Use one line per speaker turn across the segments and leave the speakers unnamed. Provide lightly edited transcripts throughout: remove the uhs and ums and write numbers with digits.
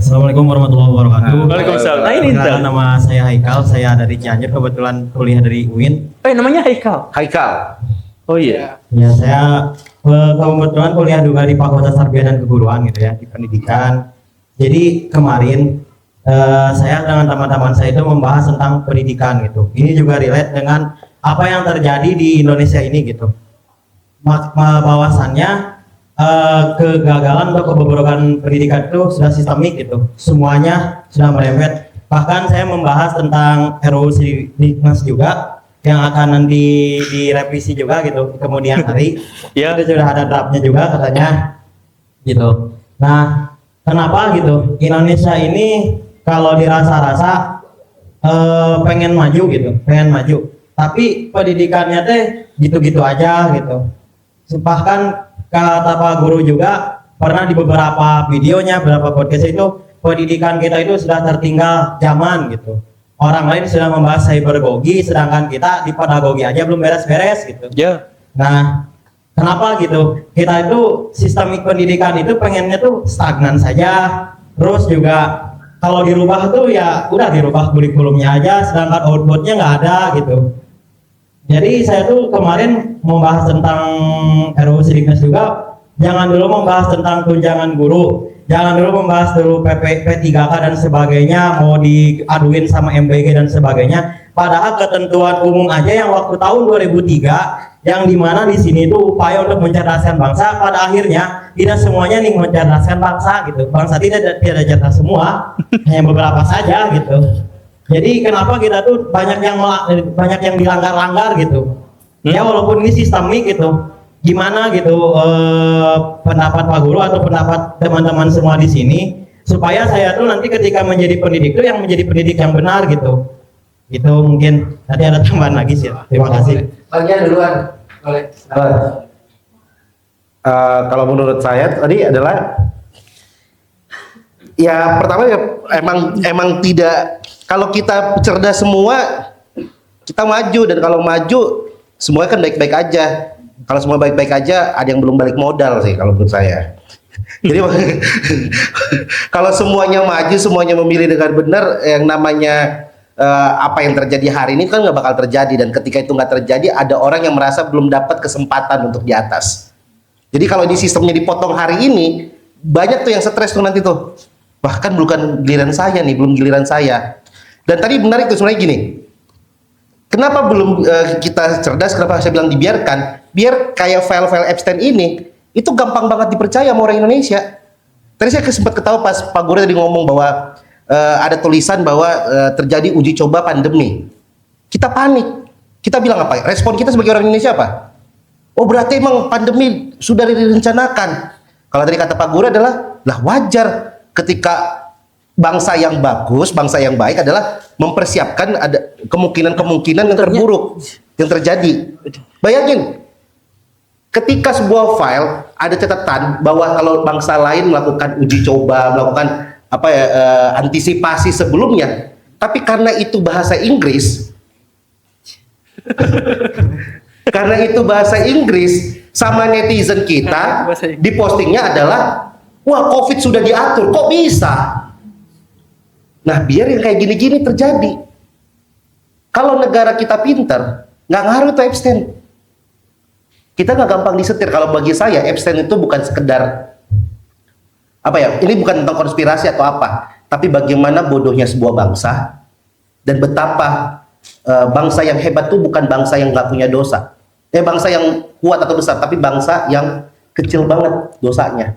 Assalamualaikum warahmatullahi wabarakatuh.
Waalaikumsalam. Nah, ini
Perkenalkan, nama saya Haikal, saya dari Cianjur, kebetulan kuliah dari UIN.
namanya Haikal.
Haikal.
Oh iya.
Ya, saya kebetulan kuliah juga di Fakultas Tarbiyah dan Keguruan gitu ya, di pendidikan. Jadi kemarin saya dengan teman-teman saya itu membahas tentang pendidikan gitu. Ini juga relate dengan apa yang terjadi di Indonesia ini gitu. Bahwasannya kegagalan atau kebobrokan pendidikan itu sudah sistemik gitu, semuanya sudah merembet. Bahkan saya membahas tentang RUU Sidiknas juga yang akan nanti direvisi juga gitu kemudian hari.
Ya.
Itu sudah ada draftnya juga katanya gitu. Nah, kenapa gitu Indonesia ini kalau dirasa-rasa pengen maju gitu, pengen maju, tapi pendidikannya teh gitu-gitu aja gitu. Bahkan kata Pak Guru juga pernah di beberapa videonya, beberapa podcast itu, pendidikan kita itu sudah tertinggal zaman gitu. Orang lain sudah membahas cybergogi, sedangkan kita di pedagogi aja belum beres-beres gitu.
Ya.
Nah, kenapa gitu? Kita itu sistemik pendidikan itu pengennya tuh stagnan saja, terus juga kalau dirubah tuh ya udah dirubah kurikulumnya aja, sedangkan outputnya nggak ada gitu. Jadi saya tuh kemarin membahas tentang RUU Sidiknas juga, jangan dulu membahas tentang tunjangan guru, jangan dulu membahas dulu P3K dan sebagainya, mau diaduin sama MBG dan sebagainya. Padahal ketentuan umum aja yang waktu tahun 2003, yang dimana di sini tuh upaya untuk mencerdaskan bangsa, pada akhirnya tidak semuanya nih mencerdaskan bangsa gitu. Bangsa tidak cerdas semua, hanya beberapa saja gitu. Jadi kenapa kita tuh banyak yang dilanggar-langgar gitu. Ya walaupun ini sistemik gitu. Gimana gitu pendapat Pak Guru atau pendapat teman-teman semua di sini supaya saya tuh nanti ketika menjadi pendidik tuh yang menjadi pendidik yang benar gitu. Itu mungkin nanti ada tambahan lagi sih. Terima kasih.
Bagian duluan. Boleh.
Kalau menurut saya tadi adalah ya pertama ya emang tidak, kalau kita cerdas semua kita maju, dan kalau maju semuanya kan baik-baik aja. Kalau semua baik-baik aja ada yang belum balik modal sih kalau menurut saya. Jadi kalau semuanya maju, semuanya memilih dengan benar, yang namanya apa yang terjadi hari ini kan nggak bakal terjadi, dan ketika itu nggak terjadi ada orang yang merasa belum dapat kesempatan untuk di atas. Jadi kalau di sistemnya dipotong hari ini, banyak tuh yang stres tuh nanti tuh, bahkan bukan giliran saya nih, belum giliran saya. Dan tadi menarik tuh sebenarnya gini, kenapa belum kita cerdas, kenapa saya bilang dibiarkan, biar kayak file-file Epstein ini itu gampang banget dipercaya sama orang Indonesia. Tadi saya sempat ketawa pas Pak Guru tadi ngomong bahwa ada tulisan bahwa terjadi uji coba pandemi. Kita panik. Kita bilang apa? Respon kita sebagai orang Indonesia apa? Oh berarti emang pandemi sudah direncanakan. Kalau tadi kata Pak Guru adalah, lah wajar ketika bangsa yang bagus, bangsa yang baik adalah mempersiapkan ada kemungkinan-kemungkinan yang terburuk yang terjadi. Bayangin, ketika sebuah file ada catatan bahwa kalau bangsa lain melakukan uji coba, melakukan apa ya, antisipasi sebelumnya, tapi karena itu bahasa Inggris, karena itu bahasa Inggris, sama netizen kita di postingnya adalah, wah COVID sudah diatur, kok bisa? Nah biar yang kayak gini-gini terjadi. Kalau negara kita pinter, nggak ngaruh tuh Epstein. Kita nggak gampang disetir. Kalau bagi saya Epstein itu bukan sekedar apa ya, ini bukan tentang konspirasi atau apa, tapi bagaimana bodohnya sebuah bangsa, dan betapa bangsa yang hebat itu bukan bangsa yang nggak punya dosa, bangsa yang kuat atau besar, tapi bangsa yang kecil banget dosanya.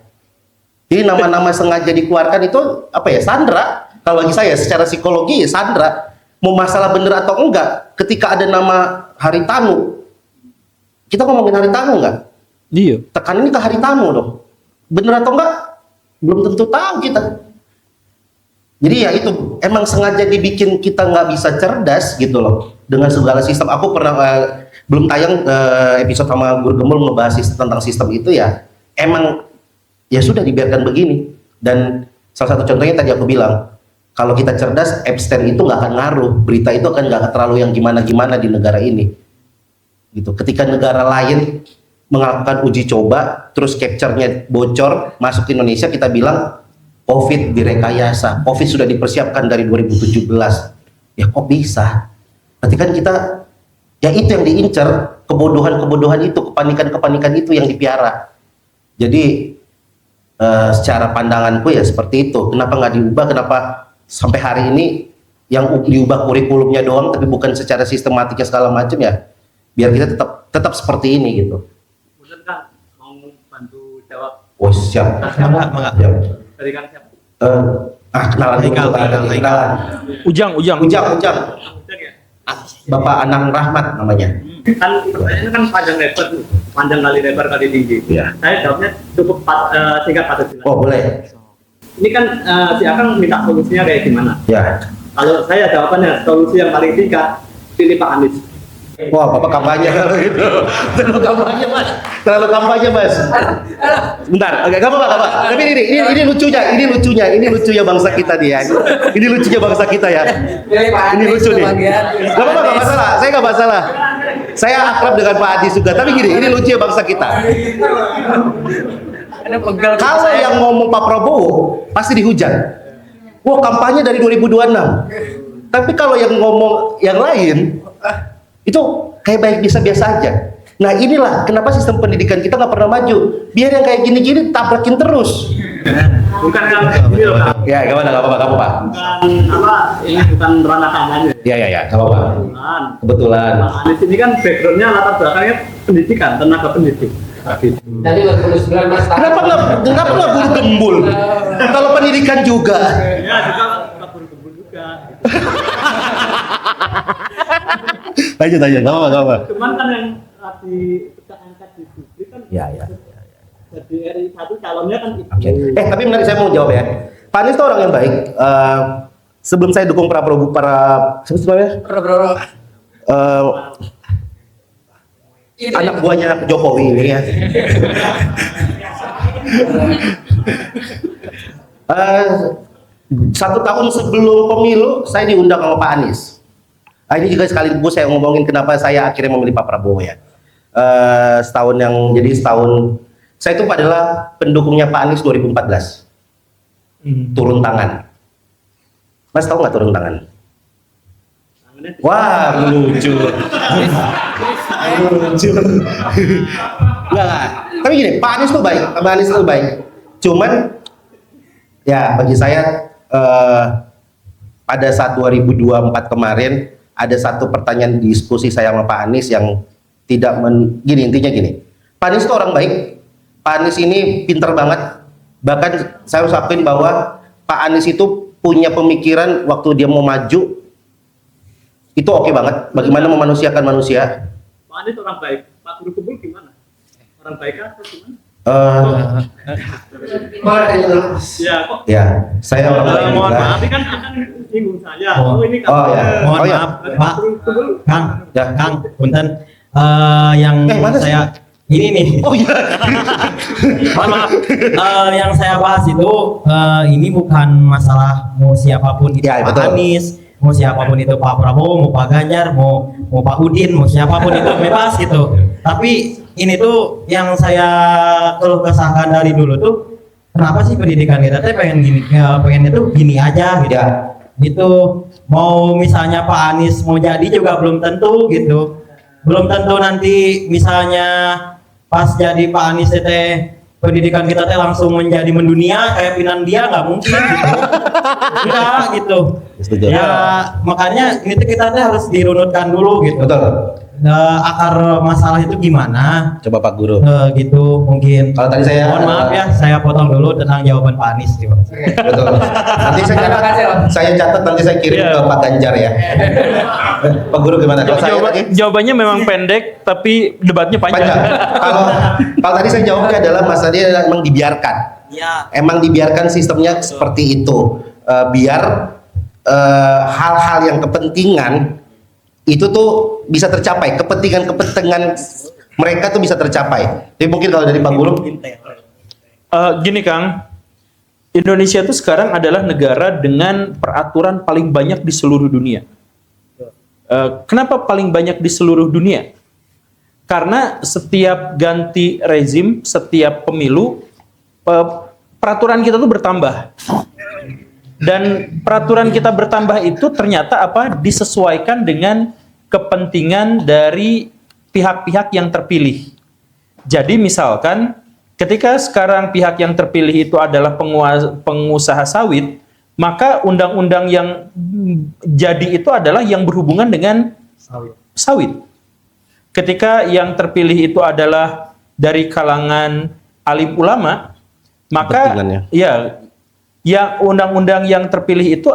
Jadi nama-nama sengaja dikeluarkan itu apa ya, sandra. Kalau bagi saya secara psikologi sandra, mau masalah bener atau enggak, ketika ada nama Haritanu, kita ngomongin Haritanu enggak?
Iya.
Tekan ini ke Haritanu dong. Bener atau enggak? Belum tentu tahu kita. Jadi ya itu emang sengaja dibikin kita nggak bisa cerdas gitu loh dengan segala sistem. Aku pernah belum tayang episode sama Guru Gemul ngebahas tentang sistem itu ya. Emang ya sudah dibiarkan begini. Dan salah satu contohnya tadi aku bilang, kalau kita cerdas, Epstein itu nggak akan ngaruh, berita itu akan nggak terlalu yang gimana-gimana di negara ini. Gitu. Ketika negara lain melakukan uji coba, terus capture-nya bocor, masuk ke Indonesia, kita bilang COVID direkayasa, COVID sudah dipersiapkan dari 2017. Ya kok bisa? Berarti kan kita, ya itu yang diincar, kebodohan-kebodohan itu, kepanikan-kepanikan itu yang dipiara. Jadi secara pandanganku ya seperti itu. Kenapa nggak diubah? Kenapa sampai hari ini yang diubah kurikulumnya doang, tapi bukan secara sistematiknya segala macam ya? Biar kita tetap seperti ini gitu.
Kemudian kan mau bantu jawab.
Oh siap.
Mangga.
Siap.
Dari kan siapa?
Kenalan dulu. Kenalan.
Ujang.
Ujang.
Ujang ya.
Bapak Anang Rahmat namanya.
Kan pertanyaannya kan panjang lebar tuh, panjang kali lebar kali tinggi.
Iya.
Saya jawabnya cukup singkat padat jelas.
Oh boleh.
Ini kan si Akang minta solusinya kayak gimana?
Ya.
Kalau saya jawabannya solusi yang paling singkat, pilih Pak Anies.
Wah, Bapak kampanye kalau itu. Terlalu kampanye, Mas. Terlalu kampanye, Mas. Bentar, oke, enggak apa-apa. Tapi ini lucunya bangsa kita nih ya. Ini lucunya bangsa kita ya. Ini lucu nih. Enggak apa-apa, enggak masalah. Saya enggak masalah. Saya akrab dengan Pak Adi juga. Tapi gini, ini lucunya bangsa kita. Kalau yang ngomong Pak Prabowo pasti dihujat. Wah, kampanye dari 2026. Tapi kalau yang ngomong yang lain itu kayak baik biasa-biasa aja. Nah inilah kenapa sistem pendidikan kita nggak pernah maju. Biar yang kayak gini-gini tabrakin terus.
Bukan ini loh Kang.
Ya gimana nggak apa-apa, Pak.
Ini bukan ranah kampanye.
Ya nggak apa-apa.
Bukan.
Kebetulan.
Pak Anies ini kan backgroundnya latar belakangnya pendidikan, tenaga pendidik.
Tadi 2019
Kenapa nggak buru gembul? Kalau pendidikan juga.
Ya juga kabur juga.
Lanjut, nggak apa-apa.
Cuman kan yang lagi kita angkat di publik kan.
Ya.
Jadi RI 1 calonnya kan itu.
Oke. Tapi menarik, saya mau jawab ya. Pak Anies itu orang yang baik. Sebelum saya dukung siapa sebenarnya? Anak buahnya Jokowi ini ya. 1 tahun sebelum pemilu saya diundang sama Pak Anies. Ini juga sekaligus saya ngomongin kenapa saya akhirnya memilih Pak Prabowo ya. Setahun saya itu adalah pendukungnya Pak Anies 2014. Turun tangan. Mas tahu nggak turun tangan? Wah, lucu. Enggak. Tapi gini, Pak Anies tuh baik. Cuman ya bagi saya pada saat 2024 kemarin ada satu pertanyaan diskusi saya sama Pak Anies yang intinya gini. Pak Anies itu orang baik. Pak Anies ini pinter banget. Bahkan saya harus akuin bahwa Pak Anies itu punya pemikiran waktu dia mau maju itu oke banget. Bagaimana memanusiakan manusia.
Pak Anies orang baik. Pak Guru Kumpul gimana? Orang baik atau gimana? Ya kok.
Ya, saya orang baik
Mohon
juga.
maaf, ini kan akan singgung saya. Ini kan.
Mohon
Oh, ya.
maaf, Pak. Kang,
Ya.
Kang, punten. Yang
mana sih?
saya ini nih.
Oh iya.
Mohon maaf. Yang saya bahas itu ini bukan masalah mau siapapun itu
Ya,
Pak
betul.
Anies, mau siapapun itu Pak Prabowo, mau Pak Ganjar, mau Pak Udin, mau siapapun itu bebas gitu. Tapi ini tuh yang saya keluh kesahkan dari dulu tuh, kenapa sih pendidikan kita teh pengennya tuh gini aja gitu.
Ya.
Gitu. Mau misalnya Pak Anies mau jadi juga belum tentu gitu. Belum tentu nanti misalnya pas jadi Pak Anies teh pendidikan kita teh langsung menjadi mendunia kayak Finlandia, nggak mungkin gitu. Enggak gitu.
Setuju.
Ya makanya itu kita teh harus dirunutkan dulu gitu.
Betul.
Akar masalah itu gimana?
Coba Pak Guru.
Gitu mungkin.
Kalau tadi saya
Mohon maaf ya, saya potong dulu tentang jawaban Pak Anies. Terima kasih.
Betul. Nanti saya catat nanti saya kirim ke Pak Ganjar ya. Pak Guru gimana? Kalau saya tadi
Jawabannya memang pendek, tapi debatnya panjang.
Kalau tadi saya jawabnya adalah masalahnya emang dibiarkan.
Ya.
Emang dibiarkan sistemnya seperti itu. Biar hal-hal yang kepentingan itu tuh bisa tercapai, kepentingan mereka tuh bisa tercapai. Tapi mungkin kalau dari Pak Guru,
Gini Kang, Indonesia itu sekarang adalah negara dengan peraturan paling banyak di seluruh dunia. Kenapa paling banyak di seluruh dunia? Karena setiap ganti rezim, setiap pemilu, peraturan kita tuh bertambah. Dan peraturan kita bertambah itu ternyata disesuaikan dengan kepentingan dari pihak-pihak yang terpilih. Jadi misalkan ketika sekarang pihak yang terpilih itu adalah pengusaha sawit, maka undang-undang yang jadi itu adalah yang berhubungan dengan sawit. Ketika yang terpilih itu adalah dari kalangan alim ulama, maka ya undang-undang yang terpilih itu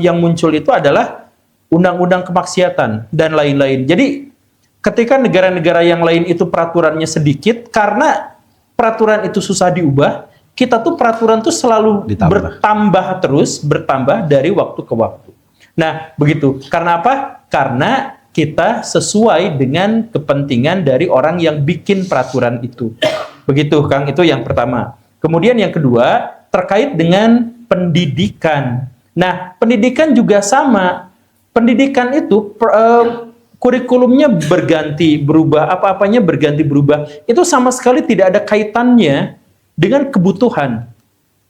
yang muncul itu adalah undang-undang kemaksiatan dan lain-lain. Jadi ketika negara-negara yang lain itu peraturannya sedikit, karena peraturan itu susah diubah, kita tuh peraturan tuh selalu bertambah dari waktu ke waktu. Nah, begitu. Karena apa? Karena kita sesuai dengan kepentingan dari orang yang bikin peraturan itu. Begitu, Kang. Itu yang pertama. Kemudian yang kedua, terkait dengan pendidikan. Nah, pendidikan juga sama. Pendidikan itu kurikulumnya berganti, berubah, apa-apanya berganti, berubah. Itu sama sekali tidak ada kaitannya dengan kebutuhan.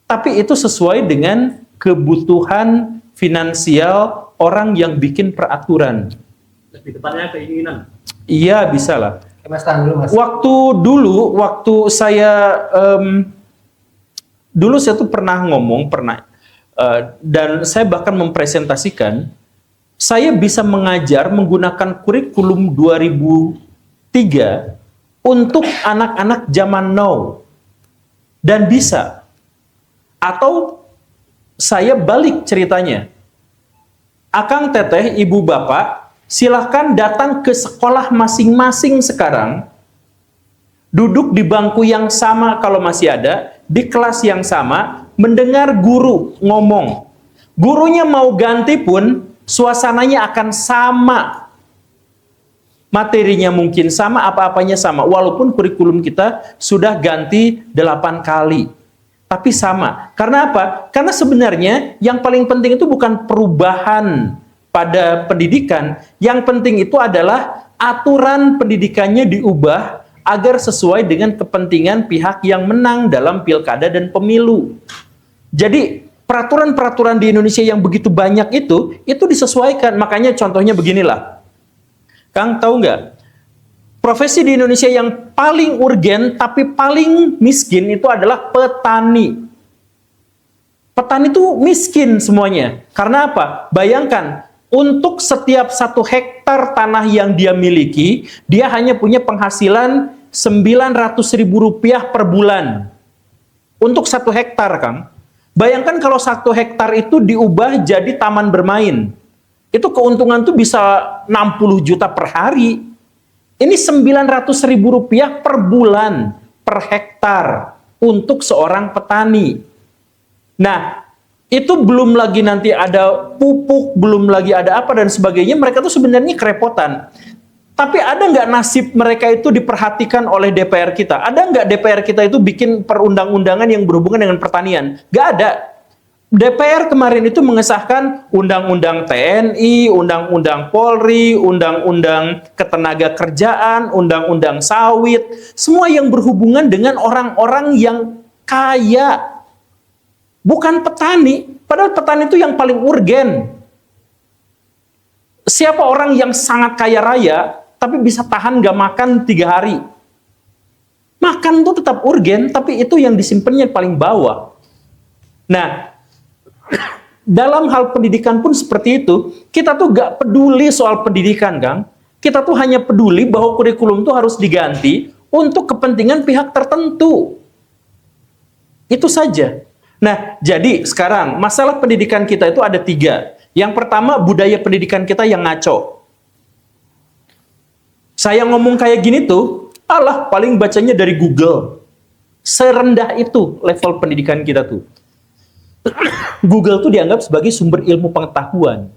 Tapi itu sesuai dengan kebutuhan finansial orang yang bikin peraturan.
Lebih tepatnya keinginan.
Iya, bisa lah.
Mas, tahan dulu, Mas.
Waktu saya dulu saya tuh pernah dan saya bahkan mempresentasikan, saya bisa mengajar menggunakan kurikulum 2003 untuk anak-anak zaman now. Dan bisa. Atau saya balik ceritanya. Akang teteh, ibu bapak, silahkan datang ke sekolah masing-masing sekarang, duduk di bangku yang sama kalau masih ada, di kelas yang sama, mendengar guru ngomong. Gurunya mau ganti pun, suasananya akan sama. Materinya mungkin sama, apa-apanya sama. Walaupun kurikulum kita sudah ganti 8 kali. Tapi sama. Karena apa? Karena sebenarnya yang paling penting itu bukan perubahan pada pendidikan. Yang penting itu adalah aturan pendidikannya diubah agar sesuai dengan kepentingan pihak yang menang dalam pilkada dan pemilu. Jadi peraturan-peraturan di Indonesia yang begitu banyak itu disesuaikan. Makanya contohnya beginilah. Kang, tahu nggak? Profesi di Indonesia yang paling urgen tapi paling miskin itu adalah petani. Petani itu miskin semuanya. Karena apa? Bayangkan, untuk setiap 1 hektar tanah yang dia miliki, dia hanya punya penghasilan Rp900.000 per bulan. Untuk 1 hektar, Kang. Bayangkan kalau 1 hektar itu diubah jadi taman bermain. Itu keuntungan tuh bisa 60 juta per hari. Ini Rp900.000 per bulan, per hektar, untuk seorang petani. Nah, itu belum lagi nanti ada pupuk, belum lagi ada apa dan sebagainya. Mereka tuh sebenarnya kerepotan. Tapi ada nggak nasib mereka itu diperhatikan oleh DPR kita? Ada nggak DPR kita itu bikin perundang-undangan yang berhubungan dengan pertanian? Nggak ada. DPR kemarin itu mengesahkan Undang-Undang TNI, Undang-Undang Polri, Undang-Undang Ketenaga Kerjaan, Undang-Undang Sawit, semua yang berhubungan dengan orang-orang yang kaya. Bukan petani, padahal petani itu yang paling urgen. Siapa orang yang sangat kaya raya, tapi bisa tahan gak makan 3 hari? Makan itu tetap urgen, tapi itu yang disimpannya paling bawah. Nah, dalam hal pendidikan pun seperti itu. Kita tuh gak peduli soal pendidikan, Kang. Kita tuh hanya peduli bahwa kurikulum tuh harus diganti untuk kepentingan pihak tertentu. Itu saja. Nah, jadi sekarang masalah pendidikan kita itu ada 3. Yang pertama, budaya pendidikan kita yang ngaco. Saya ngomong kayak gini tuh, alah paling bacanya dari Google. Serendah itu level pendidikan kita tuh. Google tuh dianggap sebagai sumber ilmu pengetahuan.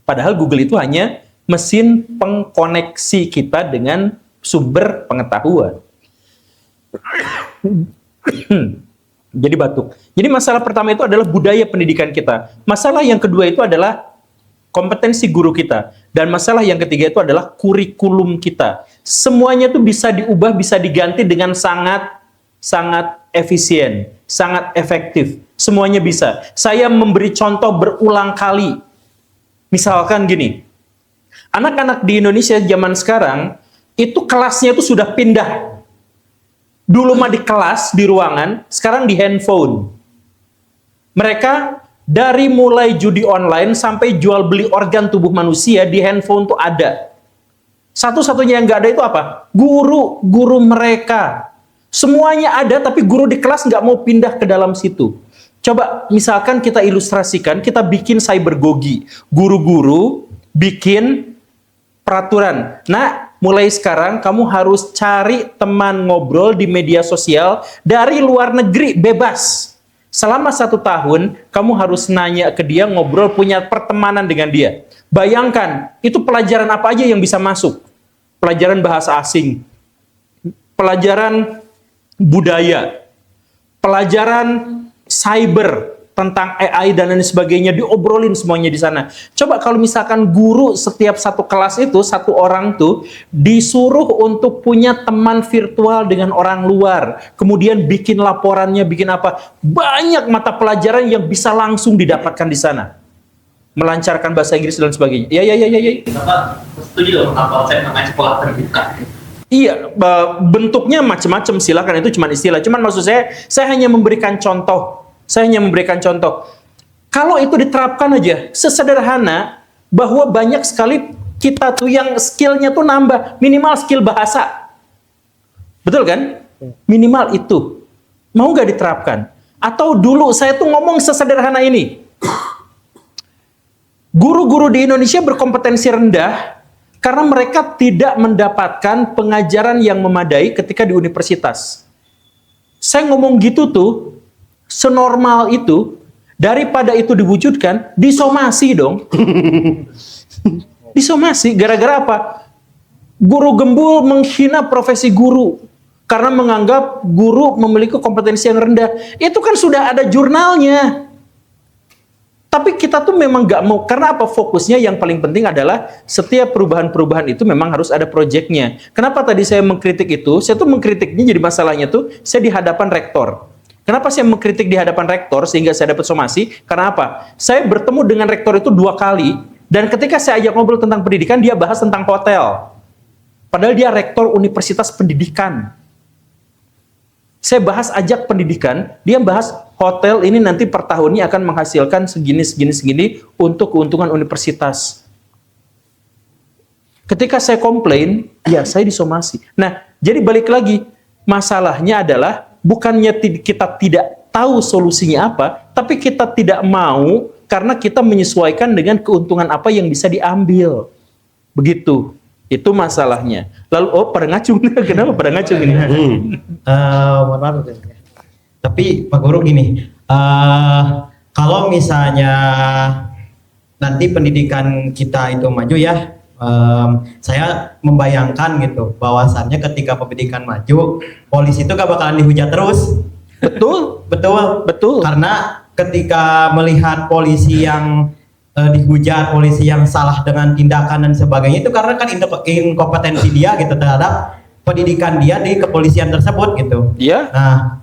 Padahal Google itu hanya mesin pengkoneksi kita dengan sumber pengetahuan. Jadi batuk. Jadi masalah pertama itu adalah budaya pendidikan kita. Masalah yang kedua itu adalah kompetensi guru kita. Dan masalah yang ketiga itu adalah kurikulum kita. Semuanya itu bisa diubah, bisa diganti dengan sangat sangat efisien, sangat efektif. Semuanya bisa. Saya memberi contoh berulang kali. Misalkan gini, anak-anak di Indonesia zaman sekarang, itu kelasnya itu sudah pindah. Dulu mah di kelas, di ruangan, sekarang di handphone. Mereka dari mulai judi online sampai jual beli organ tubuh manusia di handphone tuh ada. Satu-satunya yang nggak ada itu apa? Guru mereka. Semuanya ada, tapi guru di kelas nggak mau pindah ke dalam situ. Coba misalkan kita ilustrasikan, kita bikin cybergogi. Guru-guru bikin peraturan. Nah, mulai sekarang kamu harus cari teman ngobrol di media sosial dari luar negeri, bebas. Selama 1 tahun, kamu harus nanya ke dia, ngobrol, punya pertemanan dengan dia. Bayangkan, itu pelajaran apa aja yang bisa masuk? Pelajaran bahasa asing, pelajaran budaya, pelajaran cyber, tentang AI dan lain sebagainya, diobrolin semuanya di sana. Coba kalau misalkan guru setiap satu kelas itu, satu orang tuh disuruh untuk punya teman virtual dengan orang luar, kemudian bikin laporannya, bikin apa, banyak mata pelajaran yang bisa langsung didapatkan di sana. Melancarkan bahasa Inggris dan sebagainya. Ya.
Bapak setuju dong apa konsep namanya sekolah terbuka?
Iya, bentuknya macam-macam, silakan, itu cuma istilah. Cuman maksud saya hanya memberikan contoh. Kalau itu diterapkan aja, sesederhana bahwa banyak sekali kita tuh yang skillnya tuh nambah, minimal skill bahasa. Betul kan? Minimal itu. Mau nggak diterapkan? Atau dulu saya tuh ngomong sesederhana ini. Guru-guru di Indonesia berkompetensi rendah karena mereka tidak mendapatkan pengajaran yang memadai ketika di universitas. Saya ngomong gitu tuh, senormal itu, daripada itu diwujudkan, disomasi dong. Disomasi, gara-gara apa? Guru gembul menghina profesi guru, karena menganggap guru memiliki kompetensi yang rendah. Itu kan sudah ada jurnalnya. Tapi kita tuh memang nggak mau, karena apa? Fokusnya yang paling penting adalah setiap perubahan-perubahan itu memang harus ada proyeknya. Kenapa tadi saya mengkritik itu? Saya tuh mengkritiknya, jadi masalahnya tuh saya di hadapan rektor. Kenapa saya mengkritik di hadapan rektor sehingga saya dapat somasi? Karena apa? Saya bertemu dengan rektor itu 2 kali, dan ketika saya ajak ngobrol tentang pendidikan, dia bahas tentang hotel. Padahal dia rektor universitas pendidikan. Saya bahas ajak pendidikan, dia bahas hotel ini nanti per tahunnya akan menghasilkan segini untuk keuntungan universitas. Ketika saya komplain, ya saya disomasi. Nah, jadi balik lagi, masalahnya adalah bukannya kita tidak tahu solusinya apa, tapi kita tidak mau karena kita menyesuaikan dengan keuntungan apa yang bisa diambil. Begitu. Itu masalahnya. Lalu, pada ngacung. Kenapa pada ngacung ini?
Mohon maaf. Tapi Pak Guru gini, kalau misalnya nanti pendidikan kita itu maju ya, saya membayangkan gitu, bahwasannya ketika pendidikan maju, polisi itu gak bakalan dihujat terus. Betul. Karena ketika melihat polisi yang dihujat, polisi yang salah dengan tindakan dan sebagainya, itu karena kan inkompetensi dia gitu terhadap pendidikan dia di kepolisian tersebut gitu.
Iya.
Nah,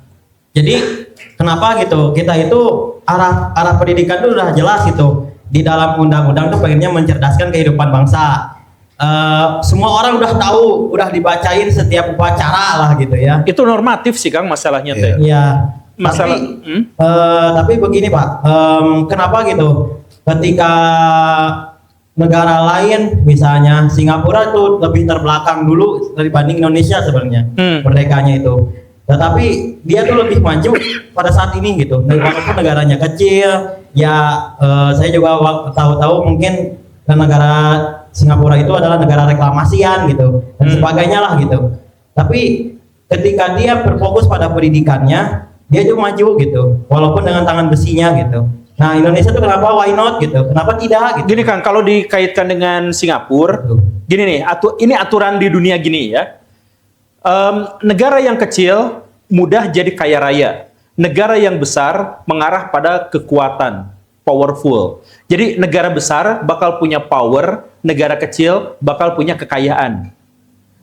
jadi kenapa gitu? Kita itu arah pendidikan itu udah jelas gitu. Di dalam undang-undang tuh pengennya mencerdaskan kehidupan bangsa. Semua orang udah tahu, udah dibacain setiap upacara lah gitu ya.
Itu normatif sih Kang masalahnya teh.
Iya.
Masalah.
Tapi begini Pak, kenapa gitu? Ketika negara lain, misalnya Singapura itu lebih terbelakang dulu dibanding Indonesia sebenarnya merdekanya itu. Tetapi dia tuh lebih maju pada saat ini gitu. Walaupun negaranya kecil, ya saya juga tahu mungkin negara Singapura itu adalah negara reklamasian gitu dan sebagainya lah gitu. Tapi ketika dia berfokus pada pendidikannya, dia juga maju gitu, walaupun dengan tangan besinya gitu. Nah, Indonesia tuh kenapa why not gitu? Kenapa tidak gitu?
Gini Kang, kalau dikaitkan dengan Singapura, gini nih, ini aturan di dunia gini ya. Negara yang kecil mudah jadi kaya raya. Negara yang besar mengarah pada kekuatan, powerful. Jadi negara besar bakal punya power, negara kecil bakal punya kekayaan.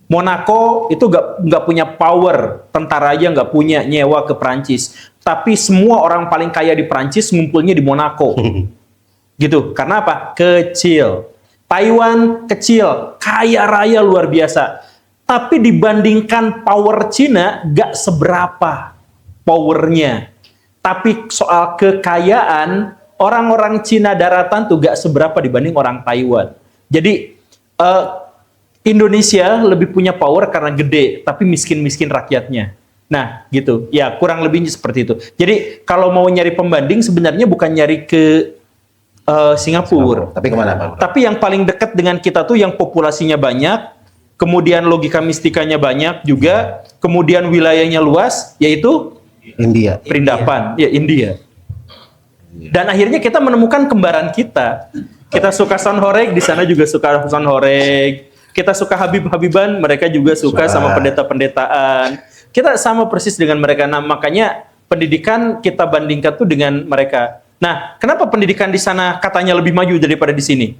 Monaco itu nggak punya power, tentara aja nggak punya, nyewa ke Prancis. Tapi semua orang paling kaya di Prancis ngumpulnya di Monaco. Gitu. Karena apa? Kecil. Taiwan kecil, kaya raya luar biasa. Tapi dibandingkan power Cina, nggak seberapa powernya. Tapi soal kekayaan, orang-orang Cina daratan tuh nggak seberapa dibanding orang Taiwan. Jadi Indonesia lebih punya power karena gede, tapi miskin-miskin rakyatnya. Nah, gitu. Ya, kurang lebihnya seperti itu. Jadi, kalau mau nyari pembanding, sebenarnya bukan nyari ke Singapura.
Tapi kemana, Pak?
Tapi yang paling dekat dengan kita tuh yang populasinya banyak, kemudian logika mistikanya banyak juga, kemudian wilayahnya luas, yaitu
India.
Perindapan, ya India. Dan akhirnya kita menemukan kembaran kita. Kita suka Son Horeg, di sana juga suka Son Horeg. Kita suka Habib-Habiban, mereka juga suka sama pendeta-pendetaan. Kita sama persis dengan mereka. Nah, makanya pendidikan kita bandingkan tuh dengan mereka. Nah, kenapa pendidikan di sana katanya lebih maju daripada di sini?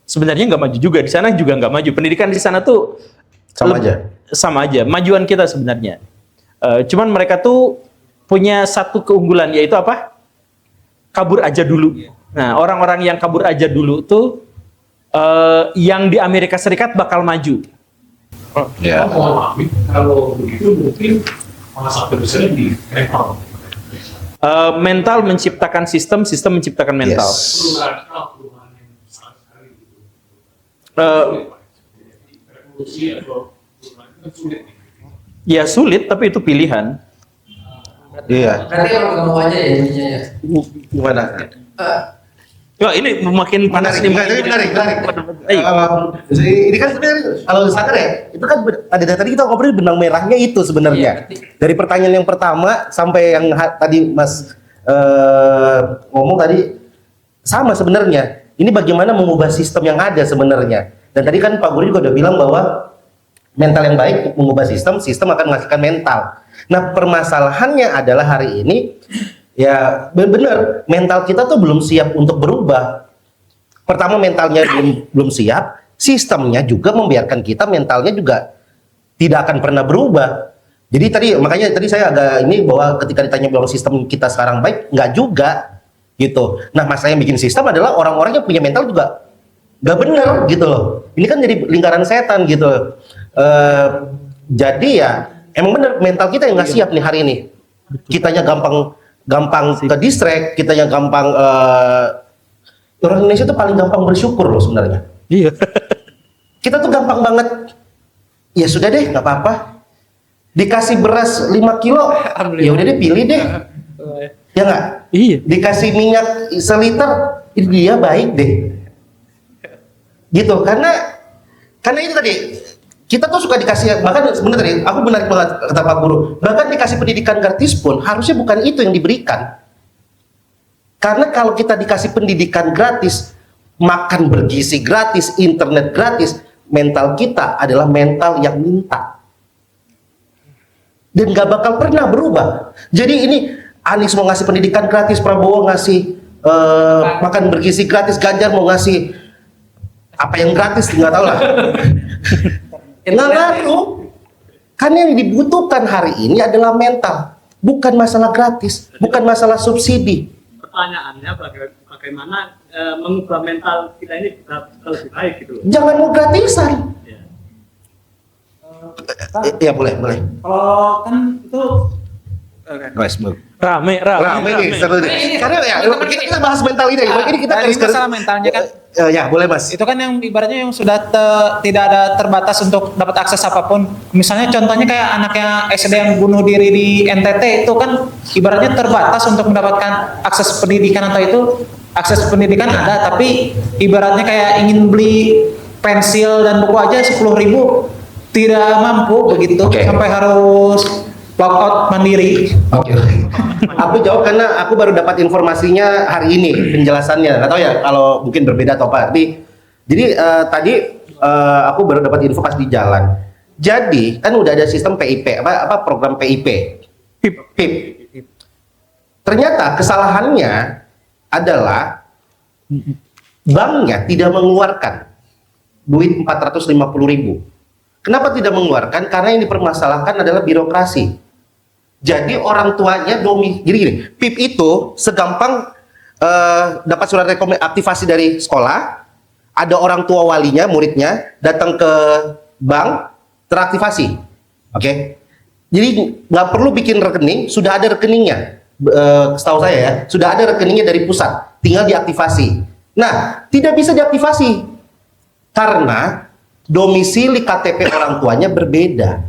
Sebenarnya nggak maju juga. Di sana juga nggak maju. Pendidikan di sana tuh sama aja. Majuan kita sebenarnya. Cuman mereka tuh punya satu keunggulan, yaitu apa? Kabur aja dulu. Nah, orang-orang yang kabur aja dulu tuh yang di Amerika Serikat bakal maju.
Ya.
Mohon maaf, kalau begitu mungkin malah satu besarnya di mental.
Mental menciptakan sistem, sistem menciptakan mental.
Perubahan yang besar sekali. Revolusi atau perubahan itu kan sulit.
Ya sulit, tapi itu pilihan.
Iya.
Berarti kalau kamu aja ya ininya ya.
Gimana?
Ya, ini makin panas nih.
Menarik. Ini kan sebenarnya kalau sadar ya, itu kan ada dari tadi kita ngobrol benang merahnya itu sebenarnya. Dari pertanyaan yang pertama sampai yang tadi Mas ngomong tadi sama sebenarnya. Ini bagaimana mengubah sistem yang ada sebenarnya. Dan tadi kan Pak Guru juga udah bilang bahwa mental yang baik mengubah sistem, sistem akan menghasilkan mental. Nah, permasalahannya adalah hari ini ya benar, mental kita tuh belum siap untuk berubah. Pertama, mentalnya belum siap, sistemnya juga membiarkan kita mentalnya juga tidak akan pernah berubah. Jadi makanya tadi saya agak ini bahwa ketika ditanya bahwa sistem kita sekarang baik, nggak juga gitu. Nah, masalah yang bikin sistem adalah orang-orang yang punya mental juga nggak benar gitu loh. Ini kan jadi lingkaran setan gitu. Jadi ya emang benar mental kita yang nggak siap nih hari ini. Kitanya gampang ke distract, kita yang gampang orang Indonesia tuh paling gampang bersyukur loh sebenarnya.
Iya.
Kita tuh gampang banget. Ya sudah deh, nggak apa-apa. Dikasih beras 5 kilo, ya udah deh pilih deh. Ya nggak?
Iya.
Dikasih minyak seliter, dia baik deh. Gitu, karena itu tadi kita tuh suka dikasih, bahkan sebenarnya aku benar banget kata Pak Guru, bahkan dikasih pendidikan gratis pun harusnya bukan itu yang diberikan. Karena kalau kita dikasih pendidikan gratis, makan bergizi gratis, internet gratis, mental kita adalah mental yang minta dan gak bakal pernah berubah. Jadi ini Anies mau ngasih pendidikan gratis, Prabowo ngasih makan bergizi gratis, Ganjar mau ngasih apa yang gratis nggak tahu lah. Nggak ngaruh. Kan yang dibutuhkan hari ini adalah mental, bukan masalah gratis, bukan masalah subsidi.
Pertanyaannya bagaimana mengubah mental kita ini lebih baik gitu loh.
Jangan mau gratisan. Ya boleh.
Kalau kan itu
Rame
nih, seru nih. Karena ya kita bahas mental ini. Ini kita
dari masalah mentalnya kan.
Ya boleh Mas.
Itu kan yang ibaratnya yang sudah tidak ada terbatas untuk dapat akses apapun. Misalnya contohnya kayak anaknya SD yang bunuh diri di NTT itu kan ibaratnya terbatas untuk mendapatkan akses pendidikan atau itu akses pendidikan ada tapi ibaratnya kayak ingin beli pensil dan buku aja 10.000 tidak mampu begitu sampai harus lockout mandiri.
Oke. Aku jawab karena aku baru dapat informasinya hari ini penjelasannya. Nggak tahu ya kalau mungkin berbeda atau apa. Tapi jadi tadi aku baru dapat info pas di jalan. Jadi kan udah ada sistem PIP apa program PIP. PIP. Ternyata kesalahannya adalah banknya tidak mengeluarkan duit 450.000. Kenapa tidak mengeluarkan? Karena yang dipermasalahkan adalah birokrasi. Jadi orang tuanya jadi gini, PIP itu segampang dapat surat rekomendasi aktivasi dari sekolah, ada orang tua walinya, muridnya datang ke bank teraktivasi. Oke. Jadi nggak perlu bikin rekening, sudah ada rekeningnya. Setahu saya ya, sudah ada rekeningnya dari pusat, tinggal diaktifasi. Nah, tidak bisa diaktifasi karena domisili KTP orang tuanya berbeda.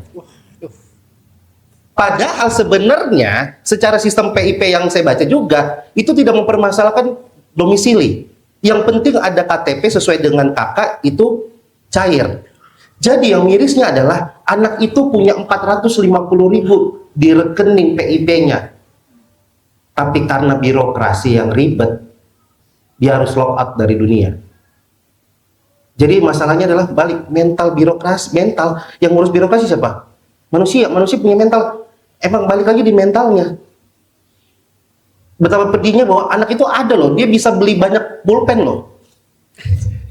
Padahal sebenarnya secara sistem PIP yang saya baca juga itu tidak mempermasalahkan domisili. Yang penting ada KTP sesuai dengan kakak itu cair. Jadi yang mirisnya adalah anak itu punya 450.000 di rekening PIP-nya. Tapi karena birokrasi yang ribet, dia harus lock out dari dunia. Jadi masalahnya adalah balik mental birokrasi, mental yang ngurus birokrasi siapa? Manusia punya mental. Emang balik lagi di mentalnya. Betapa pedihnya bahwa anak itu ada loh, dia bisa beli banyak pulpen loh.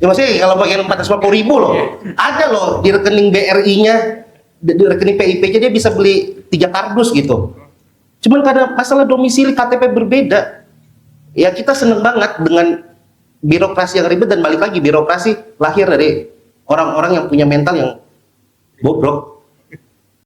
Ya maksudnya kalau bagian 450.000 loh, ada loh di rekening BRI-nya, di rekening PIP-nya dia bisa beli 3 kardus gitu. Cuman karena masalah domisili KTP berbeda, ya kita seneng banget dengan birokrasi yang ribet dan balik lagi birokrasi lahir dari orang-orang yang punya mental yang bobrok.